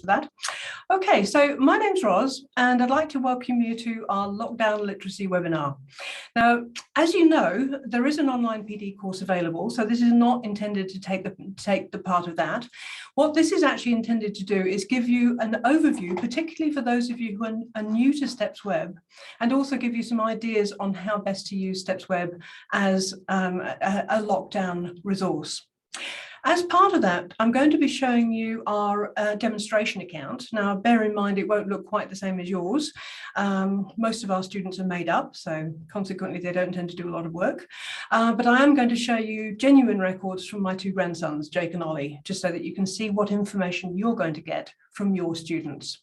for that. Okay, so my name's Ros, and I'd like to welcome you to our Lockdown Literacy webinar. Now, as you know, there is an online PD course available, so this is not intended to take the part of that. What this is actually intended to do is give you an overview, particularly for those of you who are new to StepsWeb, and also give you some ideas on how best to use StepsWeb as a lockdown resource. As part of that, I'm going to be showing you our demonstration account. Now, bear in mind, it won't look quite the same as yours. Most of our students are made up, so consequently, they don't tend to do a lot of work. But I am going to show you genuine records from my two grandsons, Jake and Ollie, just so that you can see what information you're going to get from your students.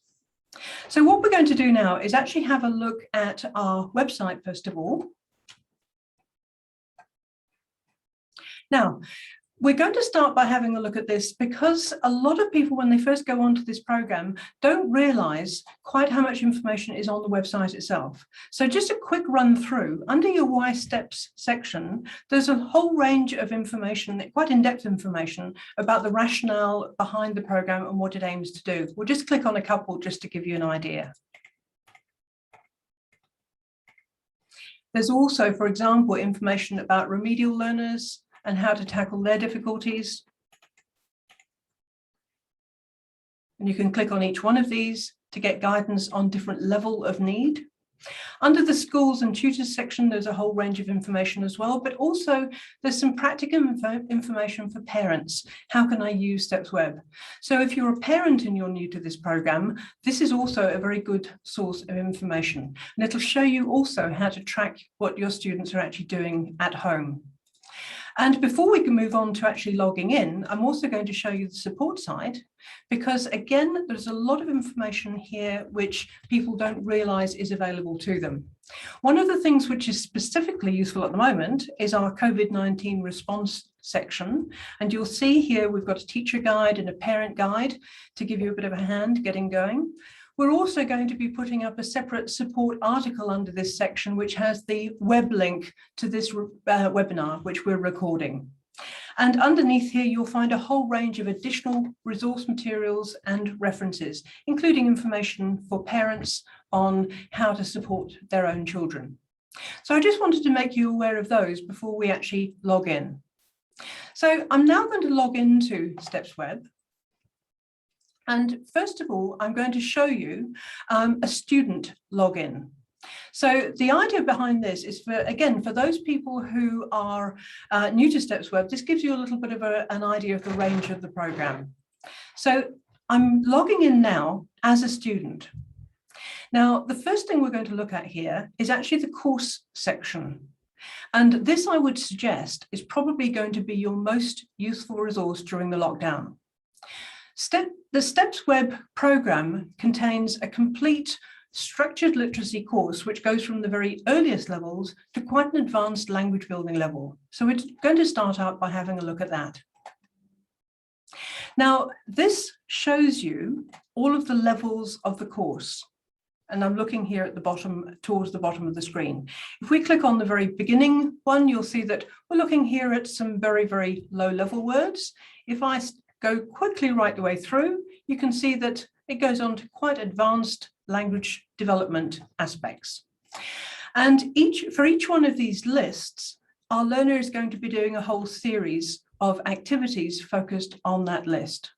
So what we're going to do now is actually have a look at our website, first of all. Now, we're going to start by having a look at this because a lot of people, when they first go onto this program, don't realize quite how much information is on the website itself. So just a quick run through. Under your Why Steps section, there's a whole range of information, quite in-depth information, about the rationale behind the program and what it aims to do. We'll just click on a couple just to give you an idea. There's also, for example, information about remedial learners and how to tackle their difficulties. And you can click on each one of these to get guidance on different level of need. Under the schools and tutors section, there's a whole range of information as well, but also there's some practical information for parents. How can I use StepsWeb? So if you're a parent and you're new to this program, this is also a very good source of information. And it'll show you also how to track what your students are actually doing at home. And before we can move on to actually logging in, I'm also going to show you the support side, because again, there's a lot of information here which people don't realize is available to them. One of the things which is specifically useful at the moment is our COVID-19 response section. And you'll see here, we've got a teacher guide and a parent guide to give you a bit of a hand getting going. We're also going to be putting up a separate support article under this section, which has the web link to this webinar, which we're recording. And underneath here, you'll find a whole range of additional resource materials and references, including information for parents on how to support their own children. So I just wanted to make you aware of those before we actually log in. So I'm now going to log into StepsWeb. And first of all, I'm going to show you a student login. So the idea behind this is for those people who are new to StepsWeb, this gives you a little bit of an idea of the range of the program. So I'm logging in now as a student. Now, the first thing we're going to look at here is actually the course section. And this, I would suggest, is probably going to be your most useful resource during the lockdown. The StepsWeb program contains a complete structured literacy course, which goes from the very earliest levels to quite an advanced language building level. So we're going to start out by having a look at that. Now, this shows you all of the levels of the course. And I'm looking here at the bottom, towards the bottom of the screen. If we click on the very beginning one, you'll see that we're looking here at some very, very low level words. If I go quickly right the way through, you can see that it goes on to quite advanced language development aspects. And for each one of these lists, our learner is going to be doing a whole series of activities focused on that list.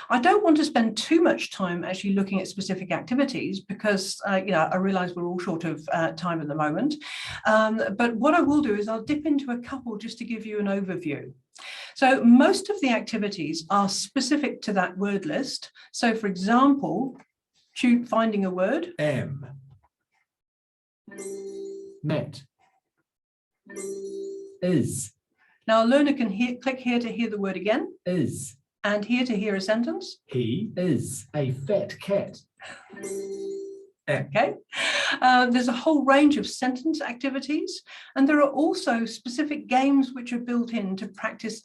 I don't want to spend too much time actually looking at specific activities because I realize we're all short of time at the moment. But what I will do is I'll dip into a couple just to give you an overview. So most of the activities are specific to that word list. So for example, finding a word. Met. Is. Now a learner can click here to hear the word again. Is. And here to hear a sentence. He is a fat cat. Okay. There's a whole range of sentence activities, and there are also specific games which are built in to practice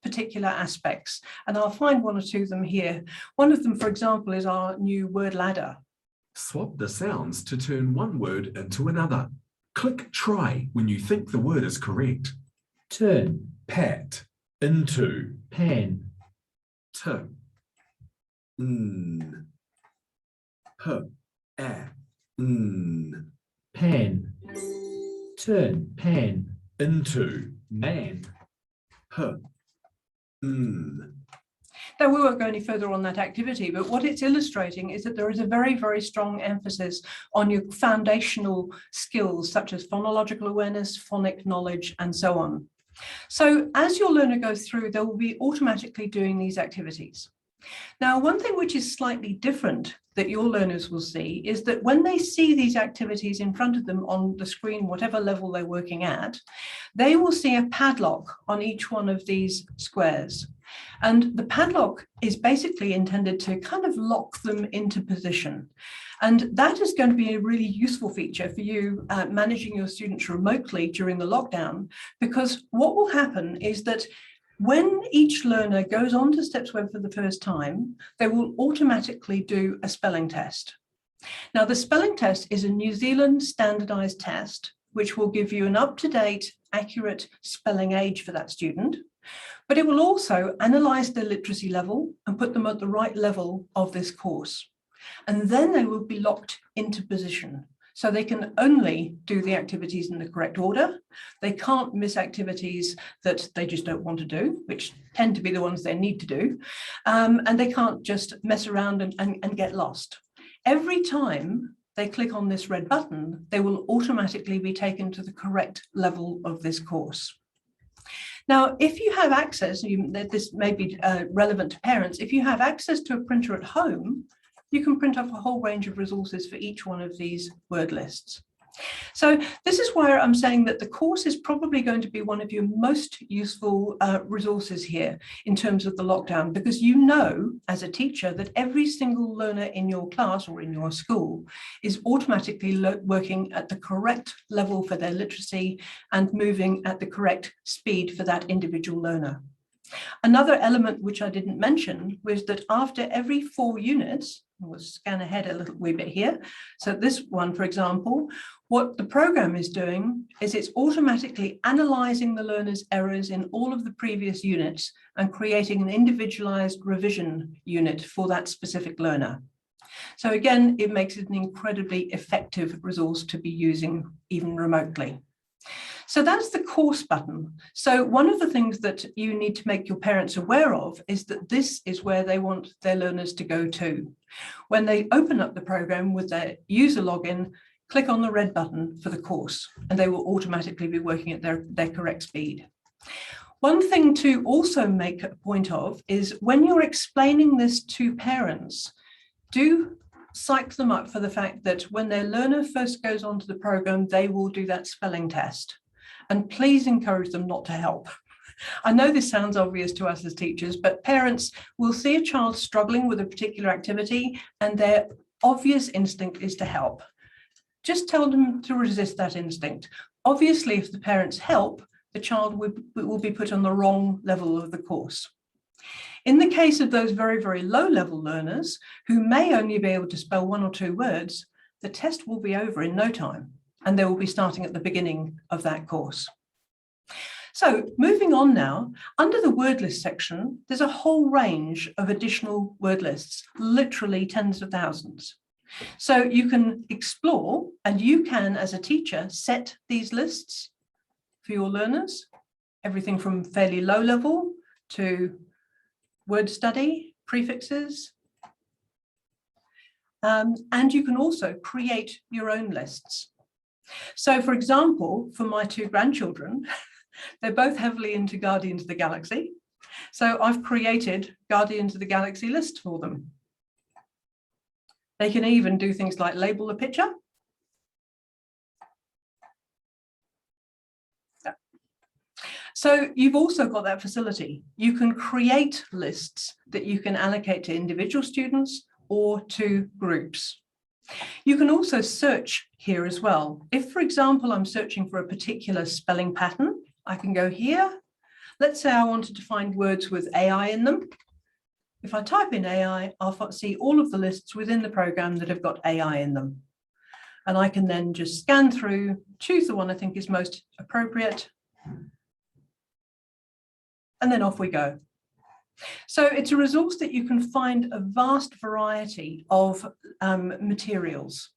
particular aspects. And I'll find one or two of them here. One of them, for example, is our new word ladder. Swap the sounds to turn one word into another. Click try when you think the word is correct. Turn. Pat. Into. Pan. To. n, p, a, n, pan, turn, pan, into, man, p, n. Now, we won't go any further on that activity, but what it's illustrating is that there is a very, very strong emphasis on your foundational skills, such as phonological awareness, phonic knowledge, and so on. So as your learner goes through, they will be automatically doing these activities. Now, one thing which is slightly different that your learners will see is that when they see these activities in front of them on the screen, whatever level they're working at, they will see a padlock on each one of these squares. And the padlock is basically intended to kind of lock them into position. And that is going to be a really useful feature for you managing your students remotely during the lockdown, because what will happen is that when each learner goes on to StepsWeb for the first time, they will automatically do a spelling test. Now, the spelling test is a New Zealand standardized test, which will give you an up-to-date, accurate spelling age for that student, but it will also analyze their literacy level and put them at the right level of this course. And then they will be locked into position. So they can only do the activities in the correct order. They can't miss activities that they just don't want to do, which tend to be the ones they need to do. And they can't just mess around and get lost. Every time they click on this red button, they will automatically be taken to the correct level of this course. Now, if you have access, this may be relevant to parents, if you have access to a printer at home, you can print off a whole range of resources for each one of these word lists. So this is where I'm saying that the course is probably going to be one of your most useful resources here in terms of the lockdown, because you know as a teacher that every single learner in your class or in your school is automatically working at the correct level for their literacy and moving at the correct speed for that individual learner. Another element which I didn't mention was that after every 4 units, we'll scan ahead a little wee bit here. So this one, for example, what the program is doing is it's automatically analysing the learner's errors in all of the previous units and creating an individualised revision unit for that specific learner. So again, it makes it an incredibly effective resource to be using even remotely. So that's the course button. So one of the things that you need to make your parents aware of is that this is where they want their learners to go to. When they open up the program with their user login, click on the red button for the course, and they will automatically be working at their correct speed. One thing to also make a point of is when you're explaining this to parents, do psych them up for the fact that when their learner first goes onto the program, they will do that spelling test. And please encourage them not to help. I know this sounds obvious to us as teachers, but parents will see a child struggling with a particular activity and their obvious instinct is to help. Just tell them to resist that instinct. Obviously, if the parents help, the child will be put on the wrong level of the course. In the case of those very, very low level learners who may only be able to spell 1 or 2 words, the test will be over in no time, and they will be starting at the beginning of that course. So moving on now, under the word list section, there's a whole range of additional word lists, literally tens of thousands. So you can explore, and you can, as a teacher, set these lists for your learners, everything from fairly low level to word study, prefixes. And you can also create your own lists. So for example, for my 2 grandchildren, they're both heavily into Guardians of the Galaxy. So I've created Guardians of the Galaxy list for them. They can even do things like label a picture. So you've also got that facility. You can create lists that you can allocate to individual students or to groups. You can also search here as well. If, for example, I'm searching for a particular spelling pattern, I can go here. Let's say I wanted to find words with AI in them. If I type in AI, I'll see all of the lists within the program that have got AI in them. And I can then just scan through, choose the one I think is most appropriate, and then off we go. So it's a resource that you can find a vast variety of materials.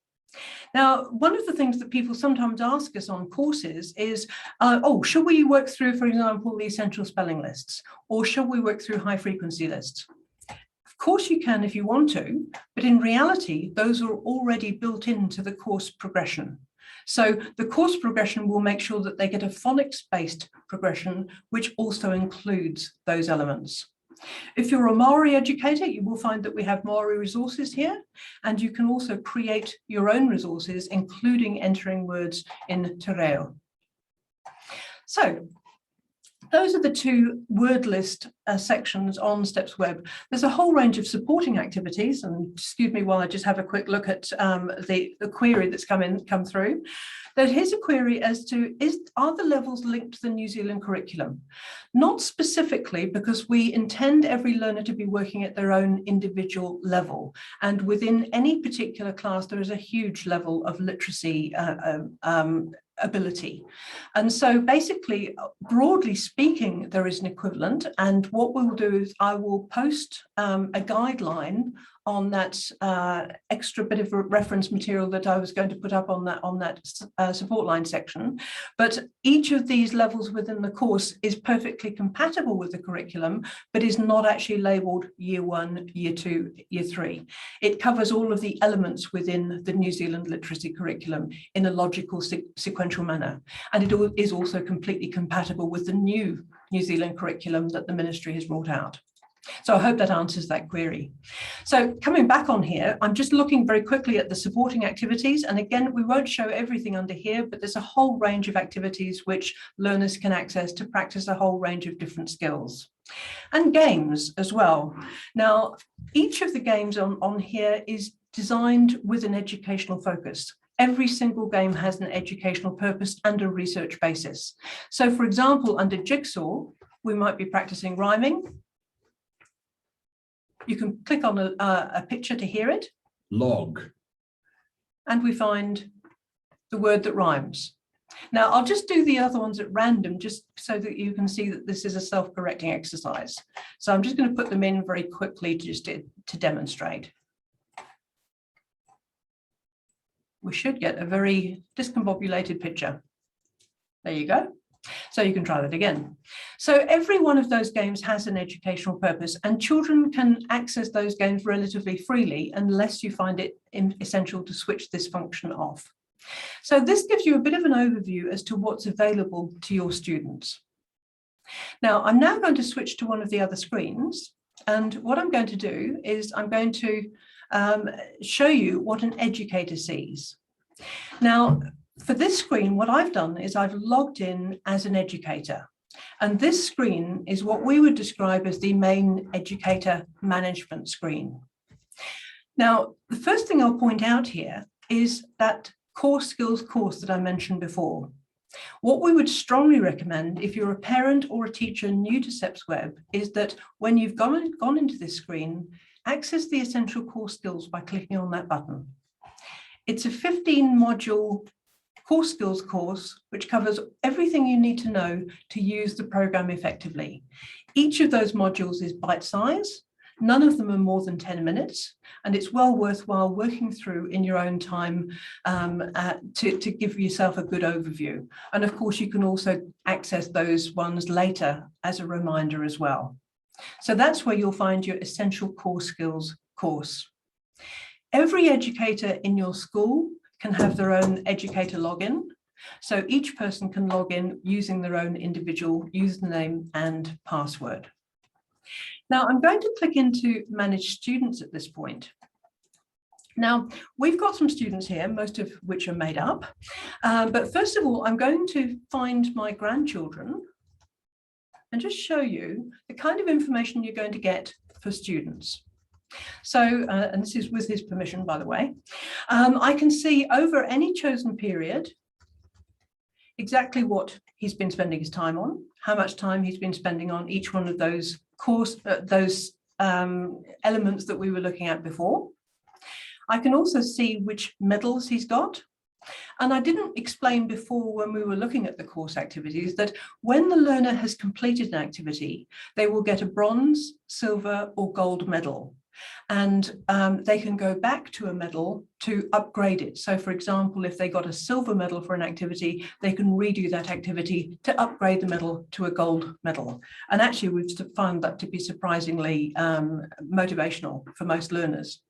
Now, one of the things that people sometimes ask us on courses is, oh, should we work through, for example, the essential spelling lists, or should we work through high frequency lists? Of course you can if you want to, but in reality, those are already built into the course progression. So the course progression will make sure that they get a phonics-based progression, which also includes those elements. If you're a Maori educator, you will find that we have Maori resources here, and you can also create your own resources, including entering words in te reo. So those are the two word list sections on StepsWeb. There's a whole range of supporting activities, and excuse me while I just have a quick look at the query that's come through. Here's a query as to, are the levels linked to the New Zealand curriculum? Not specifically, because we intend every learner to be working at their own individual level. And within any particular class, there is a huge level of literacy ability. And so basically, broadly speaking, there is an equivalent. And what we will do is I will post a guideline on that extra bit of reference material that I was going to put up on that support line section. But each of these levels within the course is perfectly compatible with the curriculum, but is not actually labelled Year 1, Year 2, Year 3. It covers all of the elements within the New Zealand literacy curriculum in a logical sequential manner. And it is also completely compatible with the new New Zealand curriculum that the ministry has brought out. So I hope that answers that query. So coming back on here, I'm just looking very quickly at the supporting activities. And again, we won't show everything under here, but there's a whole range of activities which learners can access to practice a whole range of different skills. And games as well. Now, each of the games on here is designed with an educational focus. Every single game has an educational purpose and a research basis. So for example, under Jigsaw, we might be practicing rhyming. You can click on a picture to hear it. Log. And we find the word that rhymes. Now, I'll just do the other ones at random, just so that you can see that this is a self-correcting exercise. So I'm just going to put them in very quickly just to demonstrate. We should get a very discombobulated picture. There you go. So you can try that again. So every one of those games has an educational purpose, and children can access those games relatively freely unless you find it essential to switch this function off. So this gives you a bit of an overview as to what's available to your students. Now, I'm now going to switch to one of the other screens. And what I'm going to do is I'm going to show you what an educator sees. Now, for this screen, what I've done is I've logged in as an educator. And this screen is what we would describe as the main educator management screen. Now, the first thing I'll point out here is that core skills course that I mentioned before. What we would strongly recommend if you're a parent or a teacher new to StepsWeb is that when you've gone into this screen, access the essential core skills by clicking on that button. It's a 15-module core skills course, which covers everything you need to know to use the program effectively. Each of those modules is bite-sized. None of them are more than 10 minutes, and it's well worthwhile working through in your own time to give yourself a good overview. And of course, you can also access those ones later as a reminder as well. So that's where you'll find your essential core skills course. Every educator in your school can have their own educator login. So each person can log in using their own individual username and password. Now I'm going to click into Manage Students at this point. Now, we've got some students here, most of which are made up. But first of all, I'm going to find my grandchildren and just show you the kind of information you're going to get for students. So, and this is with his permission, by the way, I can see over any chosen period exactly what he's been spending his time on, how much time he's been spending on each one of those elements that we were looking at before. I can also see which medals he's got, And I didn't explain before when we were looking at the course activities that when the learner has completed an activity, they will get a bronze, silver or gold medal. And they can go back to a medal to upgrade it. So for example, if they got a silver medal for an activity, they can redo that activity to upgrade the medal to a gold medal. And actually we've found that to be surprisingly motivational for most learners.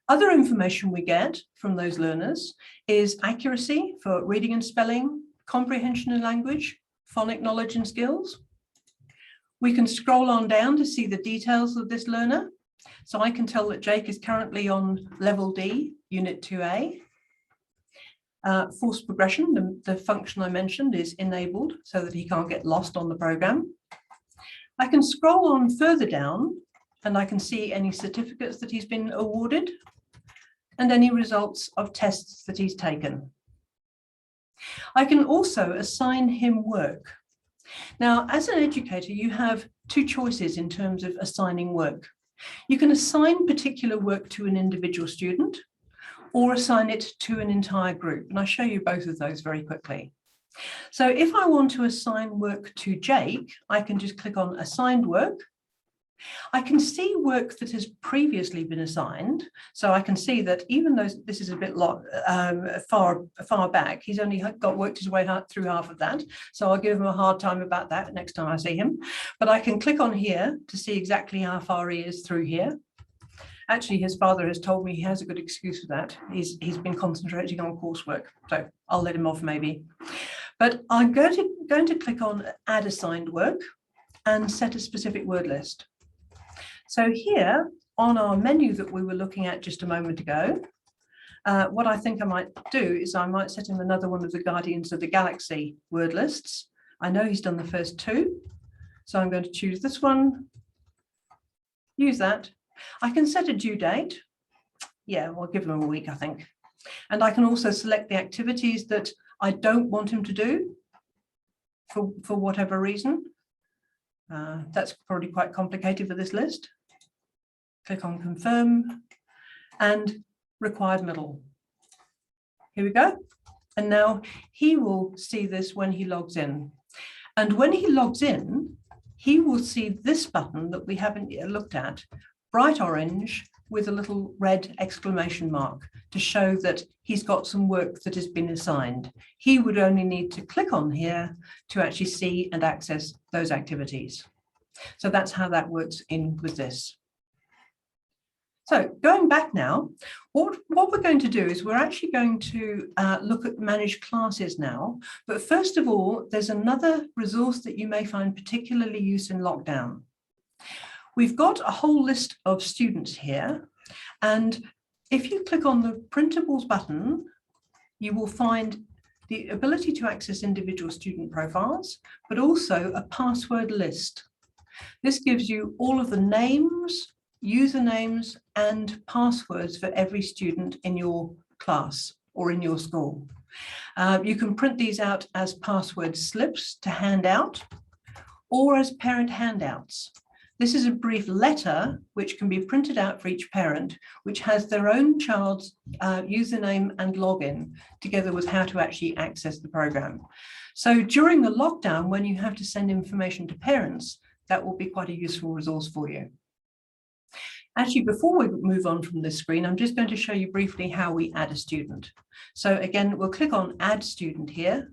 Other information we get from those learners is accuracy for reading and spelling, comprehension and language, phonic knowledge and skills. We can scroll on down to see the details of this learner. So I can tell that Jake is currently on level D, unit 2A. Forced progression, the function I mentioned, is enabled so that he can't get lost on the program. I can scroll on further down and I can see any certificates that he's been awarded and any results of tests that he's taken. I can also assign him work. Now, as an educator, you have two choices in terms of assigning work. You can assign particular work to an individual student or assign it to an entire group. And I'll show you both of those very quickly. So if I want to assign work to Jake, I can just click on assigned work. I can see work that has previously been assigned. So I can see that even though this is a bit far back, he's only worked his way through half of that. So I'll give him a hard time about that next time I see him. But I can click on here to see exactly how far he is through here. Actually, his father has told me he has a good excuse for that. He's been concentrating on coursework, so I'll let him off maybe. But I'm going to click on add assigned work and set a specific word list. So here on our menu that we were looking at just a moment ago, what I think I might do is I might set him another one of the Guardians of the Galaxy word lists. I know he's done the first two, so I'm going to choose this one, use that. I can set a due date. Yeah, we'll give him a week, I think. And I can also select the activities that I don't want him to do for whatever reason. That's probably quite complicated for this list. Click on confirm and required medal. Here we go. And now he will see this when he logs in. And when he logs in, he will see this button that we haven't yet looked at, bright orange with a little red exclamation mark to show that he's got some work that has been assigned. He would only need to click on here to actually see and access those activities. So that's how that works in with this. So going back now, what we're going to do is we're actually going to look at managed classes now. But first of all, there's another resource that you may find particularly useful in lockdown. We've got a whole list of students here. And if you click on the printables button, you will find the ability to access individual student profiles, but also a password list. This gives you all of the names, usernames and passwords for every student in your class or in your school. You can print these out as password slips to hand out or as parent handouts. This is a brief letter which can be printed out for each parent, which has their own child's username and login, together with how to actually access the program. So during the lockdown, when you have to send information to parents, that will be quite a useful resource for you. Actually, before we move on from this screen, I'm just going to show you briefly how we add a student. So again, we'll click on Add Student here.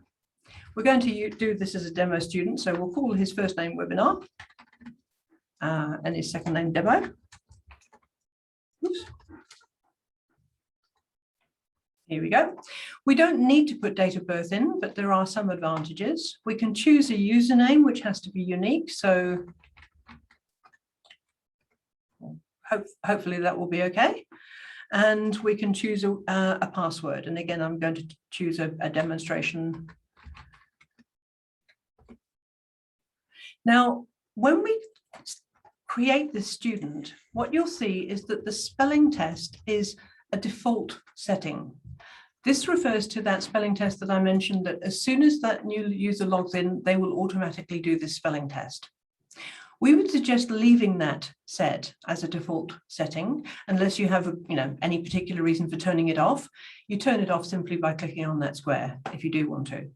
We're going to do this as a demo student, so we'll call his first name Webinar and his second name Demo. Oops. Here we go. We don't need to put date of birth in, but there are some advantages. We can choose a username, which has to be unique. So hopefully that will be okay. And we can choose a password. And again, I'm going to choose a demonstration. Now, when we create this student, what you'll see is that the spelling test is a default setting. This refers to that spelling test that I mentioned, that as soon as that new user logs in, they will automatically do this spelling test. We would suggest leaving that set as a default setting, unless you have any particular reason for turning it off. You turn it off simply by clicking on that square if you do want to.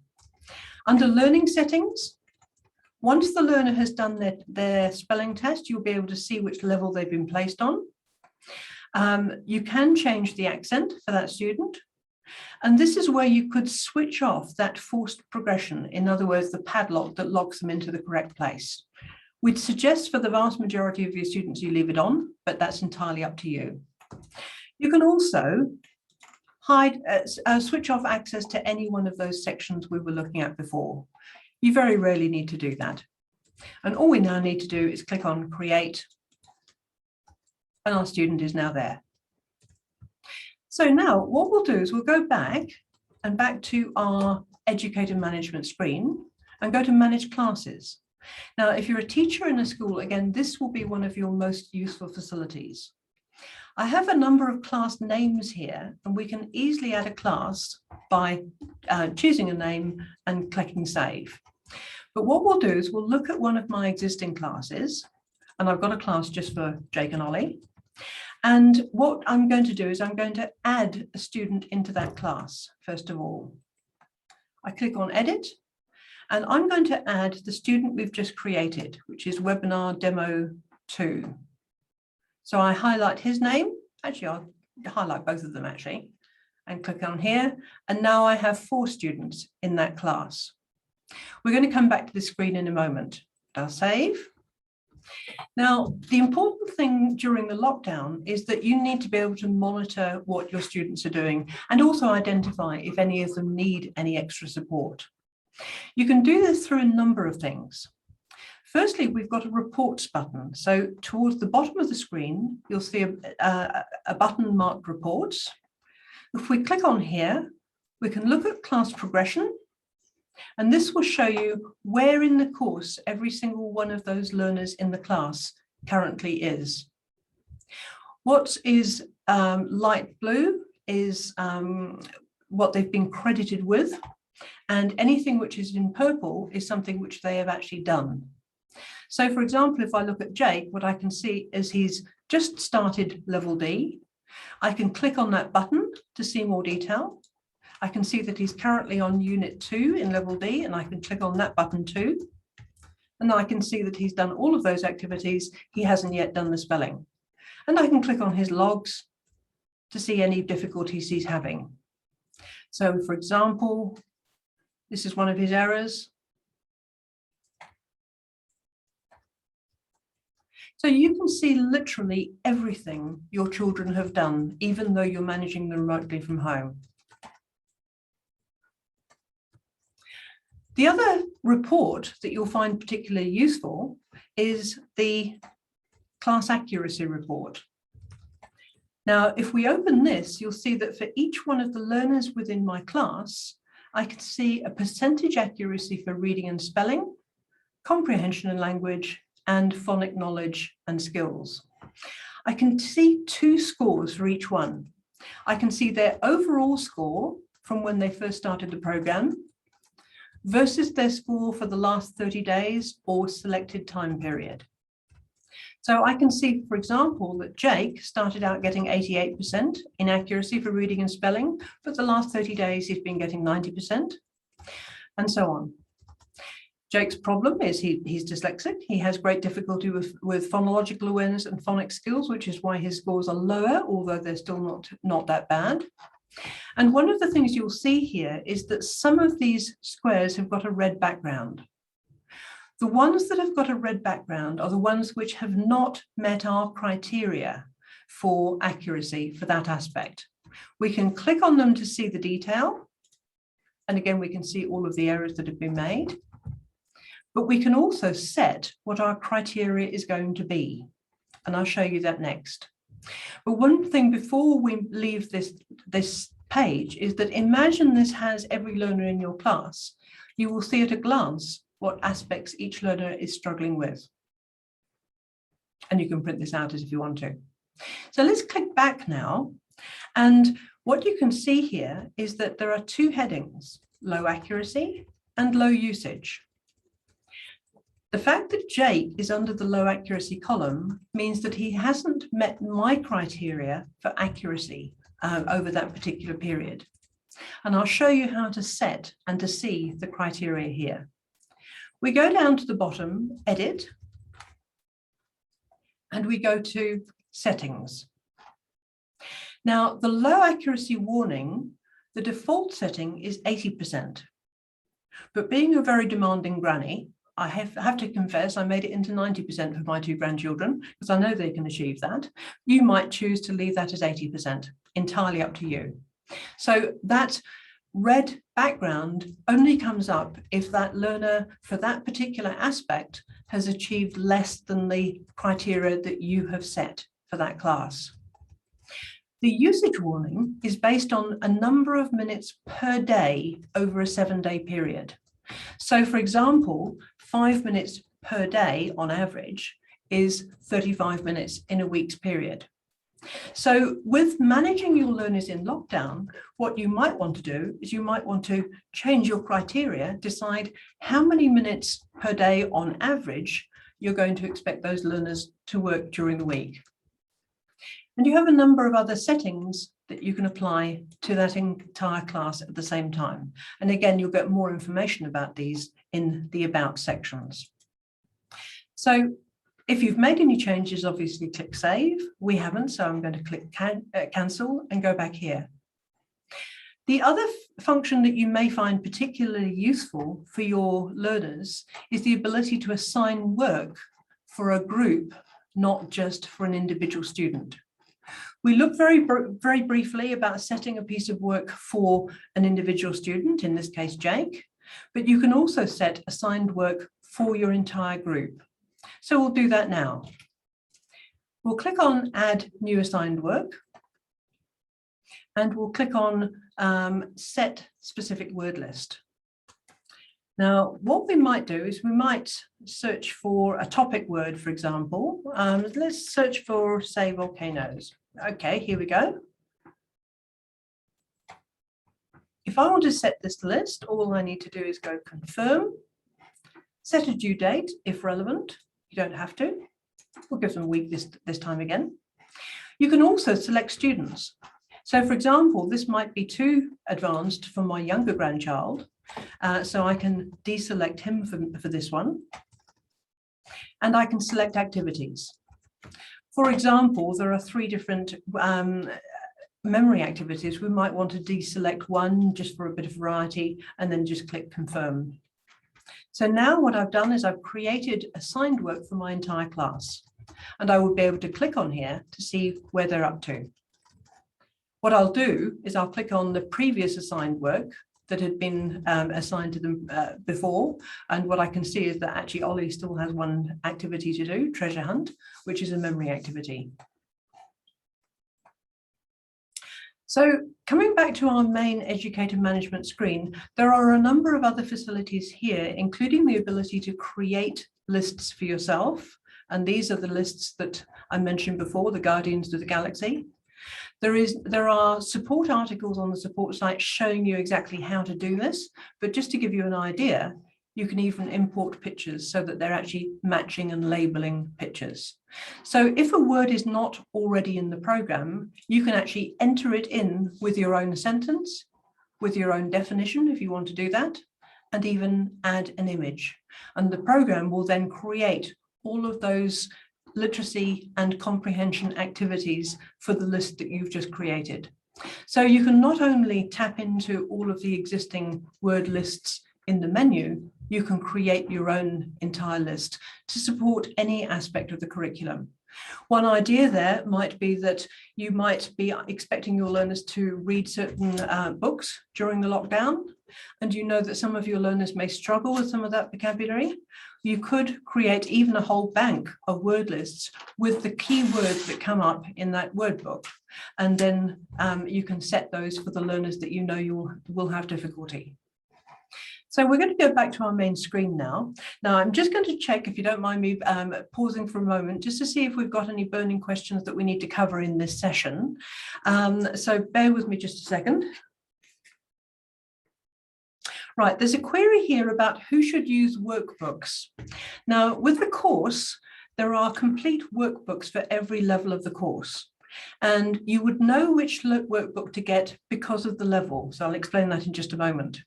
Under learning settings, once the learner has done their spelling test, you'll be able to see which level they've been placed on. You can change the accent for that student. And this is where you could switch off that forced progression. In other words, the padlock that locks them into the correct place. We'd suggest for the vast majority of your students you leave it on, but that's entirely up to you. You can also switch off access to any one of those sections we were looking at before. You very rarely need to do that. And all we now need to do is click on Create, and our student is now there. So now what we'll do is we'll go back to our Educator Management screen and go to Manage Classes. Now, if you're a teacher in a school, again, this will be one of your most useful facilities. I have a number of class names here, and we can easily add a class by choosing a name and clicking Save. But what we'll do is we'll look at one of my existing classes, and I've got a class just for Jake and Ollie. And what I'm going to do is I'm going to add a student into that class, first of all. I click on Edit, and I'm going to add the student we've just created, which is Webinar Demo 2. So I highlight his name. Actually, I'll highlight both of them actually, and click on here. And now I have 4 students in that class. We're going to come back to the screen in a moment. I'll save. Now, the important thing during the lockdown is that you need to be able to monitor what your students are doing and also identify if any of them need any extra support. You can do this through a number of things. Firstly, we've got a reports button. So towards the bottom of the screen, you'll see a button marked reports. If we click on here, we can look at class progression. And this will show you where in the course every single one of those learners in the class currently is. What is light blue is what they've been credited with, and anything which is in purple is something which they have actually done. So for example, if I look at Jake, what I can see is he's just started level D. I can click on that button to see more detail. I can see that he's currently on Unit 2 in Level D, and I can click on that button too. And I can see that he's done all of those activities. He hasn't yet done the spelling. And I can click on his logs to see any difficulties he's having. So for example, this is one of his errors. So you can see literally everything your children have done, even though you're managing them remotely from home. The other report that you'll find particularly useful is the class accuracy report. Now, if we open this, you'll see that for each one of the learners within my class, I can see a percentage accuracy for reading and spelling, comprehension and language, and phonic knowledge and skills. I can see 2 scores for each one. I can see their overall score from when they first started the program versus their score for the last 30 days or selected time period. So I can see, for example, that Jake started out getting 88% in accuracy for reading and spelling, but the last 30 days he's been getting 90%, and so on. Jake's problem is he's dyslexic. He has great difficulty with phonological awareness and phonics skills, which is why his scores are lower, although they're still not that bad. And one of the things you'll see here is that some of these squares have got a red background. The ones that have got a red background are the ones which have not met our criteria for accuracy for that aspect. We can click on them to see the detail. And again, we can see all of the errors that have been made. But we can also set what our criteria is going to be. And I'll show you that next. But one thing before we leave this page is that imagine this has every learner in your class. You will see at a glance what aspects each learner is struggling with. And you can print this out as if you want to. So let's click back now. And what you can see here is that there are 2 headings, low accuracy and low usage. The fact that Jake is under the low accuracy column means that he hasn't met my criteria for accuracy over that particular period. And I'll show you how to set and to see the criteria here. We go down to the bottom, Edit, and we go to Settings. Now, the low accuracy warning, the default setting is 80%. But being a very demanding granny, I have to confess I made it into 90% for my 2 grandchildren because I know they can achieve that. You might choose to leave that as 80%, entirely up to you. So that red background only comes up if that learner for that particular aspect has achieved less than the criteria that you have set for that class. The usage warning is based on a number of minutes per day over a 7-day period. So for example, 5 minutes per day on average is 35 minutes in a week's period. So with managing your learners in lockdown, what you might want to do is you might want to change your criteria, decide how many minutes per day on average you're going to expect those learners to work during the week. And you have a number of other settings that you can apply to that entire class at the same time. And again, you'll get more information about these in the About sections. So if you've made any changes, obviously click Save. We haven't, so I'm going to click Cancel and go back here. The other function that you may find particularly useful for your learners is the ability to assign work for a group, not just for an individual student. We looked very briefly about setting a piece of work for an individual student, in this case Jake, but you can also set assigned work for your entire group. So we'll do that now. We'll click on Add New Assigned Work, and we'll click on Set Specific Word List. Now, what we might do is we might search for a topic word, for example. Let's search for, say, volcanoes. Okay, here we go. If I want to set this list, all I need to do is go Confirm, set a due date if relevant. You don't have to. We'll give them a week this time again. You can also select students. So, for example, this might be too advanced for my younger grandchild. So I can deselect him for this one. And I can select activities. For example, there are 3 different memory activities. We might want to deselect one just for a bit of variety and then just click Confirm. So now what I've done is I've created assigned work for my entire class. And I will be able to click on here to see where they're up to. What I'll do is I'll click on the previous assigned work that had been assigned to them before. And what I can see is that actually Ollie still has one activity to do, treasure hunt, which is a memory activity. So coming back to our main educator management screen, there are a number of other facilities here, including the ability to create lists for yourself. And these are the lists that I mentioned before, the Guardians of the Galaxy. There are support articles on the support site showing you exactly how to do this, but just to give you an idea, you can even import pictures so that they're actually matching and labeling pictures. So if a word is not already in the program, you can actually enter it in with your own sentence, with your own definition if you want to do that, and even add an image. And the program will then create all of those literacy and comprehension activities for the list that you've just created. So you can not only tap into all of the existing word lists in the menu, you can create your own entire list to support any aspect of the curriculum. One idea there might be that you might be expecting your learners to read certain books during the lockdown, and you know that some of your learners may struggle with some of that vocabulary. You could create even a whole bank of word lists with the key words that come up in that word book. And then you can set those for the learners that you know you will have difficulty. So we're going to go back to our main screen now. Now, I'm just going to check, if you don't mind me pausing for a moment, just to see if we've got any burning questions that we need to cover in this session. So bear with me just a second. Right, there's a query here about who should use workbooks. Now, with the course, there are complete workbooks for every level of the course. And you would know which workbook to get because of the level. So I'll explain that in just a moment.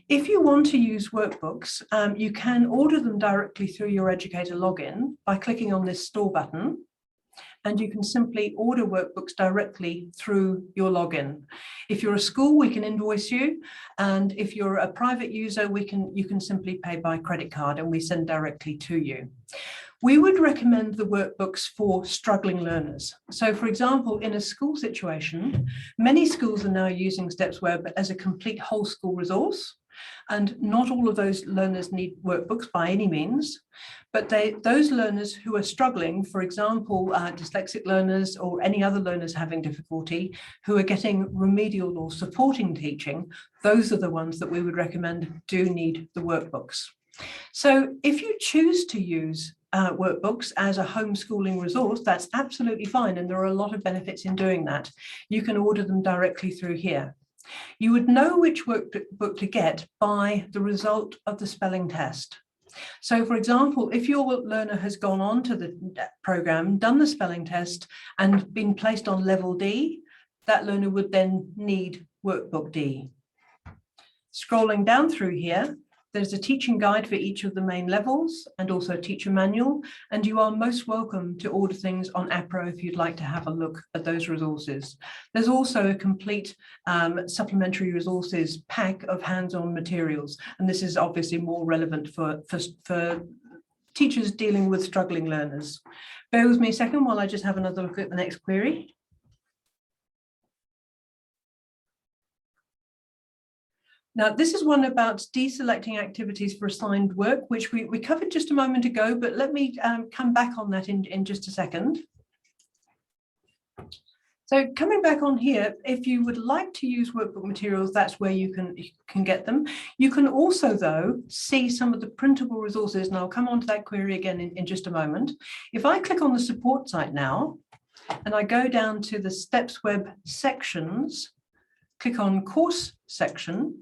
If you want to use workbooks, you can order them directly through your educator login by clicking on this store button. And you can simply order workbooks directly through your login. If you're a school, we can invoice you. And if you're a private user, you can simply pay by credit card and we send directly to you. We would recommend the workbooks for struggling learners. So for example, in a school situation, many schools are now using StepsWeb as a complete whole school resource. And not all of those learners need workbooks by any means, but those learners who are struggling, for example, dyslexic learners or any other learners having difficulty who are getting remedial or supporting teaching, those are the ones that we would recommend do need the workbooks. So if you choose to use workbooks as a homeschooling resource, that's absolutely fine. And there are a lot of benefits in doing that. You can order them directly through here. You would know which workbook to get by the result of the spelling test. So for example, if your learner has gone on to the program, done the spelling test and been placed on level D, that learner would then need workbook D. Scrolling down through here, there's a teaching guide for each of the main levels and also a teacher manual, and you are most welcome to order things on APRO if you'd like to have a look at those resources. There's also a complete supplementary resources pack of hands-on materials, and this is obviously more relevant for teachers dealing with struggling learners. Bear with me a second while I just have another look at the next query. Now, this is one about deselecting activities for assigned work, which we covered just a moment ago, but let me come back on that in just a second. So coming back on here, if you would like to use workbook materials, that's where you can get them. You can also, though, see some of the printable resources, and I'll come on to that query again in just a moment. If I click on the support site now, and I go down to the StepsWeb sections, click on course section,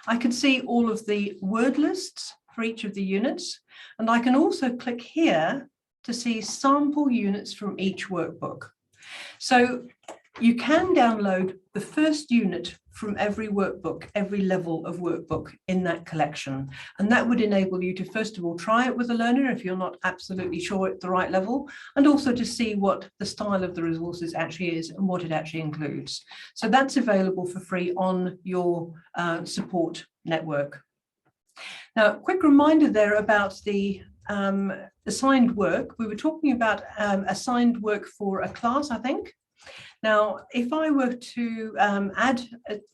I can see all of the word lists for each of the units, and I can also click here to see sample units from each workbook. So you can download the first unit from every workbook, every level of workbook in that collection. And that would enable you to, first of all, try it with a learner if you're not absolutely sure at the right level, and also to see what the style of the resources actually is and what it actually includes. So that's available for free on your support network. Now, a quick reminder there about the assigned work. We were talking about assigned work for a class, I think. Now, if I were to add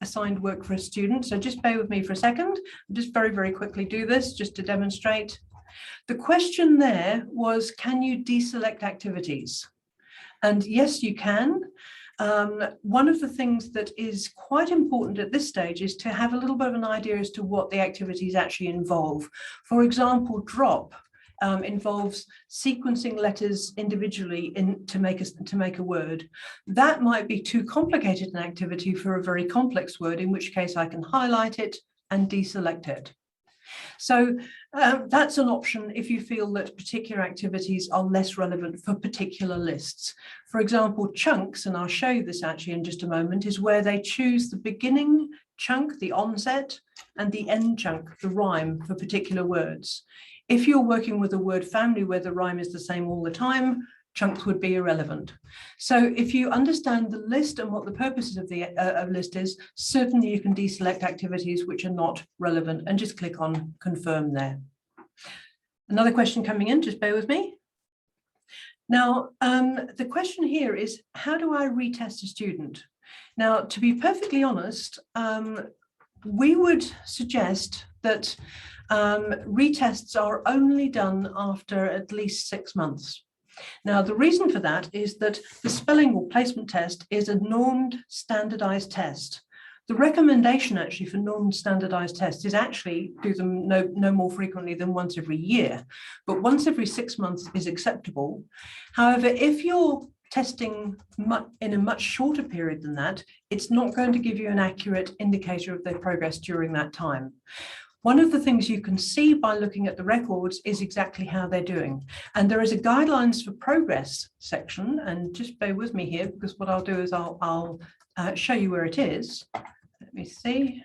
assigned work for a student, so just bear with me for a second, I'll just very, very quickly do this just to demonstrate. The question there was, can you deselect activities? And yes, you can. One of the things that is quite important at this stage is to have a little bit of an idea as to what the activities actually involve. For example, drop involves sequencing letters individually to make a word. That might be too complicated an activity for a very complex word, in which case I can highlight it and deselect it. So that's an option if you feel that particular activities are less relevant for particular lists. For example, chunks, and I'll show you this actually in just a moment, is where they choose the beginning chunk, the onset, and the end chunk, the rhyme for particular words. If you're working with a word family where the rhyme is the same all the time, chunks would be irrelevant. So if you understand the list and what the purposes of the list is, certainly you can deselect activities which are not relevant and just click on confirm there. Another question coming in, just bear with me. Now, the question here is, how do I retest a student? Now, to be perfectly honest, we would suggest that retests are only done after at least 6 months. Now, the reason for that is that the spelling or placement test is a normed standardized test. The recommendation actually for normed standardized tests is actually do them no more frequently than once every year, but once every 6 months is acceptable. However, if you're testing in a much shorter period than that, it's not going to give you an accurate indicator of their progress during that time. One of the things you can see by looking at the records is exactly how they're doing. And there is a guidelines for progress section, and just bear with me here, because what I'll do is I'll show you where it is. Let me see.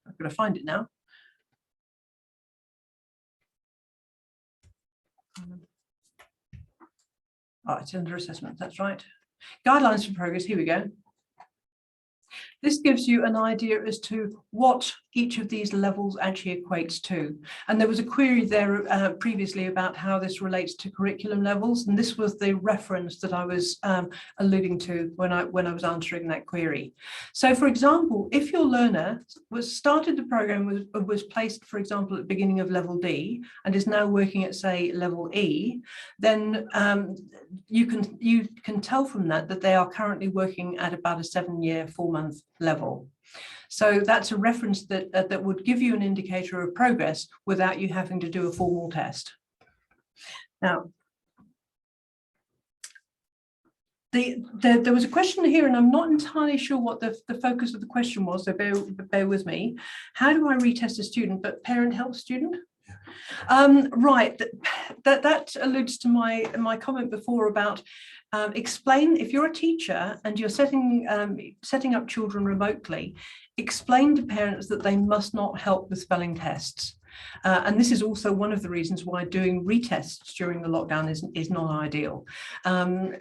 I'm going to find it now. Oh, it's under assessment, that's right. Guidelines for progress, here we go. This gives you an idea as to what each of these levels actually equates to. And there was a query there previously about how this relates to curriculum levels, and this was the reference that I was alluding to when I was answering that query. So, for example, if your learner started the program was placed, for example, at the beginning of level D and is now working at, say, level E, then you can tell from that they are currently working at about a 7-year, 4-month level. So that's a reference that would give you an indicator of progress without you having to do a formal test. Now, there was a question here, and I'm not entirely sure what the focus of the question was, so bear with me. How do I retest a student, but parent helps student? Right, that alludes to my comment before about explain, if you're a teacher and you're setting up children remotely, explain to parents that they must not help with spelling tests. And this is also one of the reasons why doing retests during the lockdown is not ideal.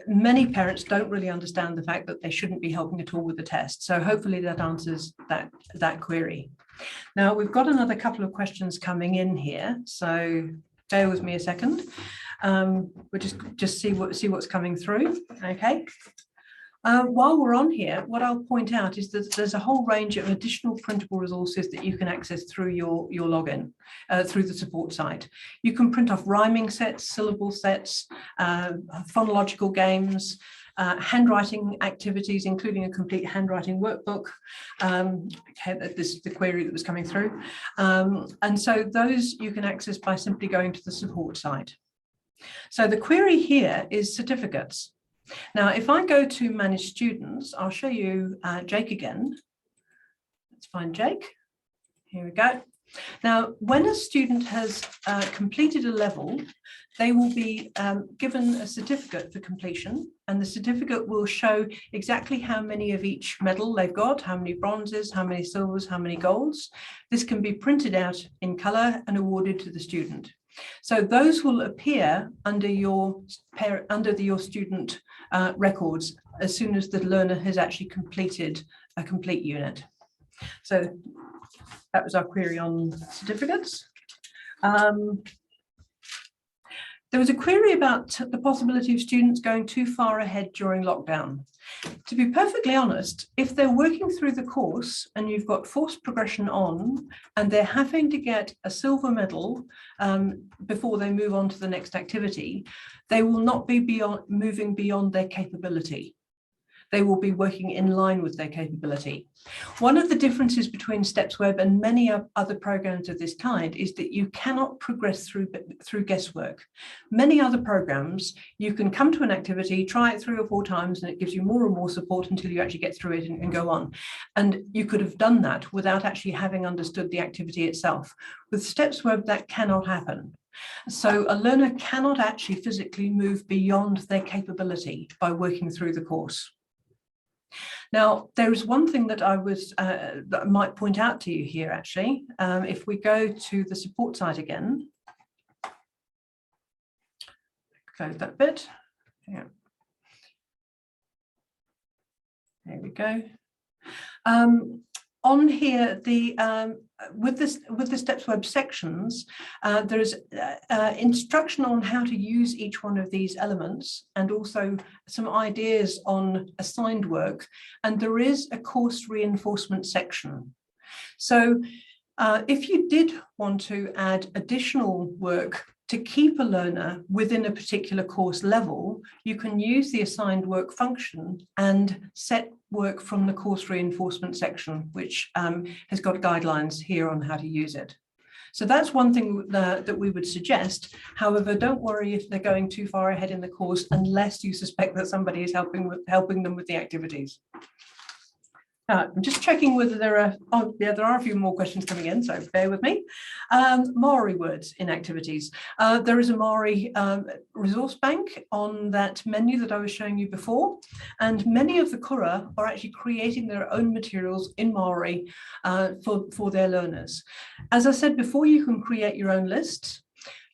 Many parents don't really understand the fact that they shouldn't be helping at all with the test. So hopefully that answers that query. Now we've got another couple of questions coming in here, so bear with me a second. We'll just see what's coming through. Okay. While we're on here, what I'll point out is that there's a whole range of additional printable resources that you can access through your login, through the support site. You can print off rhyming sets, syllable sets, phonological games, handwriting activities, including a complete handwriting workbook. Okay, this is the query that was coming through. And so those you can access by simply going to the support site. So the query here is certificates. Now, if I go to manage students, I'll show you Jake again. Let's find Jake. Here we go. Now, when a student has completed a level, they will be given a certificate for completion, and the certificate will show exactly how many of each medal they've got, how many bronzes, how many silvers, how many golds. This can be printed out in colour and awarded to the student. So those will appear under your student records as soon as the learner has actually completed a complete unit. So that was our query on certificates. There was a query about the possibility of students going too far ahead during lockdown. To be perfectly honest, if they're working through the course and you've got forced progression on and they're having to get a silver medal before they move on to the next activity, they will not be moving beyond their capability. They will be working in line with their capability. One of the differences between StepsWeb and many other programs of this kind is that you cannot progress through guesswork. Many other programs, you can come to an activity, try it 3 or 4 times, and it gives you more and more support until you actually get through it and go on. And you could have done that without actually having understood the activity itself. With StepsWeb, that cannot happen. So a learner cannot actually physically move beyond their capability by working through the course. Now, there is one thing that I might point out to you here, actually. If we go to the support site again, close that bit. Yeah. There we go. On here, with the StepsWeb sections, there's instruction on how to use each one of these elements, and also some ideas on assigned work, and there is a course reinforcement section. So if you did want to add additional work to keep a learner within a particular course level, you can use the assigned work function and set work from the course reinforcement section, which has got guidelines here on how to use it. So that's one thing that we would suggest. However, don't worry if they're going too far ahead in the course unless you suspect that somebody is helping them with the activities. I'm just checking whether there are, oh yeah, there are a few more questions coming in, so bear with me. Maori words in activities. There is a Maori resource bank on that menu that I was showing you before, and many of the kura are actually creating their own materials in Maori for their learners. As I said before, you can create your own lists.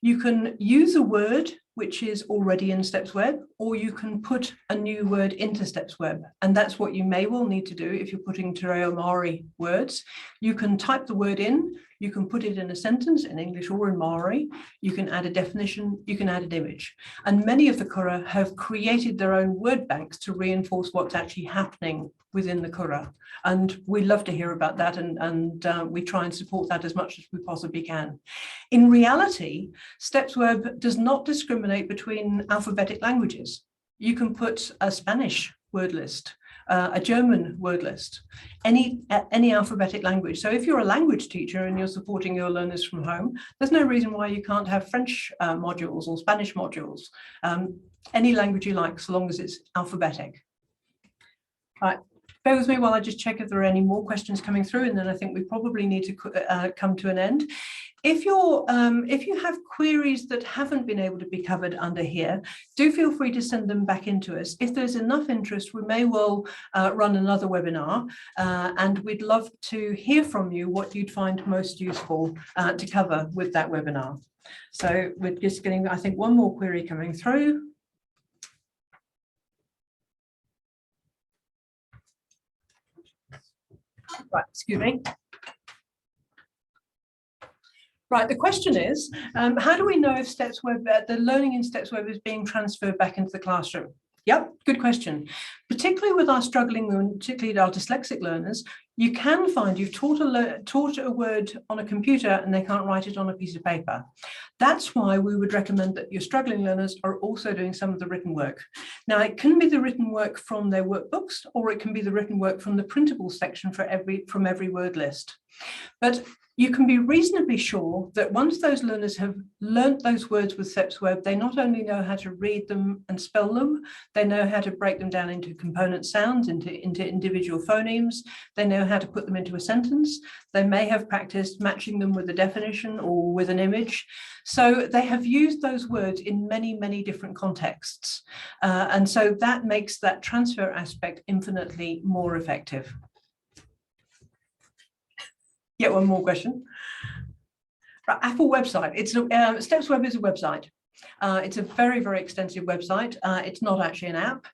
You can use a word which is already in StepsWeb, or you can put a new word into StepsWeb. And that's what you may well need to do if you're putting Te Reo Māori words. You can type the word in, you can put it in a sentence in English or in Maori, you can add a definition, you can add an image. And many of the kura have created their own word banks to reinforce what's actually happening within the kura. And we love to hear about that, and we try and support that as much as we possibly can. In reality, StepsWeb does not discriminate between alphabetic languages. You can put a Spanish word list, a German word list, any alphabetic language. So if you're a language teacher and you're supporting your learners from home, there's no reason why you can't have French modules or Spanish modules, any language you like, so long as it's alphabetic. Right. Bear with me while I just check if there are any more questions coming through, and then I think we probably need to come to an end. If you have queries that haven't been able to be covered under here, do feel free to send them back into us. If there's enough interest, we may well run another webinar, and we'd love to hear from you what you'd find most useful to cover with that webinar. So we're just getting, I think, one more query coming through. Right, excuse me. Right, the question is, how do we know if StepsWeb, the learning in StepsWeb is being transferred back into the classroom? Yep, good question. Particularly with our struggling, particularly our dyslexic learners, you can find you've taught a word on a computer and they can't write it on a piece of paper. That's why we would recommend that your struggling learners are also doing some of the written work. Now, it can be the written work from their workbooks, or it can be the written work from the printable section from every word list. But you can be reasonably sure that once those learners have learnt those words with StepsWeb, they not only know how to read them and spell them, they know how to break them down into component sounds, into individual phonemes, they know how to put them into a sentence, they may have practiced matching them with a definition or with an image. So they have used those words in many, many different contexts. And so that makes that transfer aspect infinitely more effective. Yeah, one more question. Right, Apple website. It's StepsWeb is a website. It's a very, very extensive website. It's not actually an app.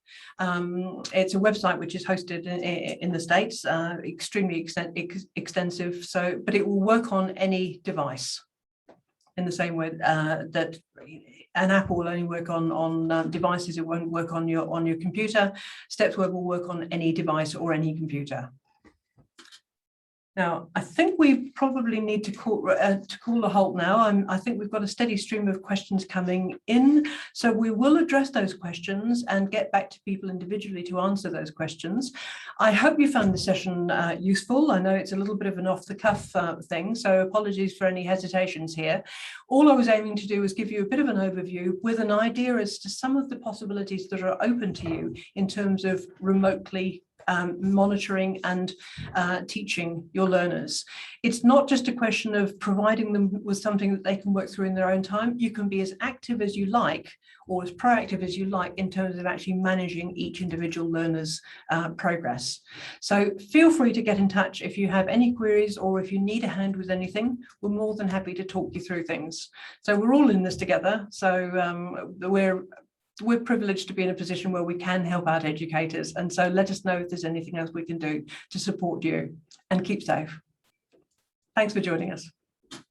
It's a website which is hosted in the States, extremely extensive. So, but it will work on any device in the same way that an app will only work on devices. It won't work on your computer. StepsWeb will work on any device or any computer. Now, I think we probably need to call a halt now. I think we've got a steady stream of questions coming in, so we will address those questions and get back to people individually to answer those questions. I hope you found the session useful. I know it's a little bit of an off-the-cuff thing, so apologies for any hesitations here. All I was aiming to do was give you a bit of an overview with an idea as to some of the possibilities that are open to you in terms of remotely monitoring and teaching your learners. It's not just a question of providing them with something that they can work through in their own time. You can be as active as you like, or as proactive as you like, in terms of actually managing each individual learner's progress. So feel free to get in touch if you have any queries, or if you need a hand with anything. We're more than happy to talk you through things. So we're all in this together. So we're privileged to be in a position where we can help out educators. And so let us know if there's anything else we can do to support you, and keep safe. Thanks for joining us.